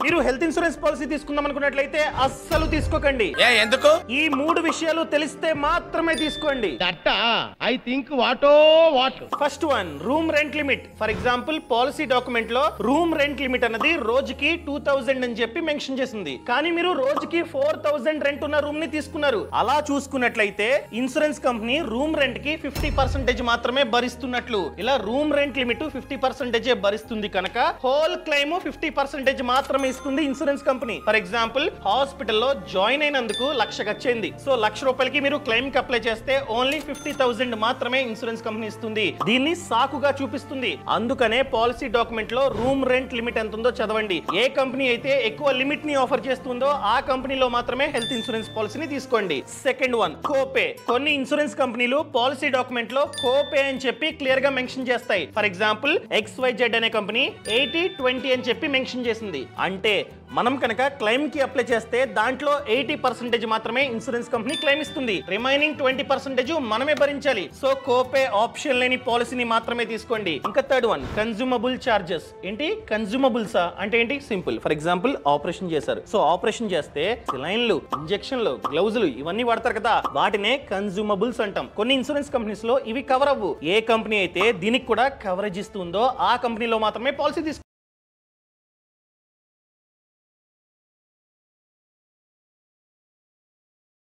మీరు health insurance policy తీసుకుందాం అనుకున్నట్లయితే అస్సలు తీసుకోకండి. ఎందుకు? ఈ 3 విషయాలు తెలిస్తే మాత్రమే తీసుకోండి. ఐ థింక్ వాటో what. First one, room rent limit. For example policy document లో రూమ్ రెంట్ లిమిట్ అన్నది రోజుకి 2000 అని చెప్పి మెన్షన్ చేసింది. కానీ మీరు రోజుకి 4000 రెంట్ ఉన్న రూమ్ ని తీసుకున్నారు. అలా చూసుకున్నట్లయితే ఇన్సూరెన్స్ కంపెనీ రూమ్ రెంట్ కి 50% మాత్రమే భరిస్తున్నట్లు. ఇలా రూమ్ రెంట్ లిమిట్ 50% భరిస్తుంది కనుక హోల్ క్లెయిమ్ 50% మాత్రమే ఇస్తుంది ఇన్సూరెన్స్ కంపెనీ. ఫర్ ఎగ్జాంపుల్ హాస్పిటల్లో జాయిన్ అయినందుకు 1,00,000 ఖర్చయింది. సో 1,00,000 రూపాయలకి మీరు క్లెయిమ్ కి అప్లై చేస్తే ఓన్లీ 50,000 మాత్రమే ఇన్సూరెన్స్ కంపెనీ ఇస్తుంది. దీన్ని సాకుగా చూపిస్తుంది. అందుకనే పాలసీ డాక్యుమెంట్ లో రూమ్ రెంట్ లిమిట్ ఎంత ఉందో చదవండి. ఏ కంపెనీ అయితే ఎక్కువ లిమిట్ ని ఆఫర్ చేస్తుందో ఆ కంపెనీలో మాత్రమే హెల్త్ ఇన్సూరెన్స్ పాలసీని తీసుకోండి. Second one, కోపే. కొన్ని ఇన్సూరెన్స్ కంపెనీలు పాలసీ డాక్యుమెంట్ లో కోపే అని చెప్పి క్లియర్ గా మెన్షన్ చేస్తాయి. ఫర్ ఎగ్జాంపుల్ XYZ అనే కంపెనీ 80-20 అని చెప్పి మెన్షన్ చేసింది. అంటే మనం కనుక క్లెయిమ్ కి అప్లై చేస్తే దాంట్లో 80% మాత్రమే ఇన్సూరెన్స్ కంపెనీ క్లెయిమ్ ఇస్తుంది. రిమైనింగ్ 20% మనమే భరించాలి. సో కోపే ఆప్షన్ లేని పాలసీని మాత్రమే తీసుకోండి. ఇంకా థర్డ్ వన్, కన్జ్యూమబుల్ చార్జెస్. ఏంటి కన్జ్యూమబుల్స్ అంటే ఏంటి? సింపుల్. ఫర్ ఎగ్జాంపుల్ ఆపరేషన్ చేశారు. సో ఆపరేషన్ చేస్తే సిలైన్లు, ఇంజెక్షన్లు, గ్లౌజులు ఇవన్నీ వాడతారు కదా, వాటినే కన్జ్యూమబుల్స్ అంటాం. కొన్ని ఇన్సూరెన్స్ కంపెనీస్ లో ఇవి కవర్ అవ్వు. ఏ కంపెనీ అయితే దీనికి కూడా కవరేజ్ ఇస్తుందో ఆ కంపెనీలో మాత్రమే పాలసీ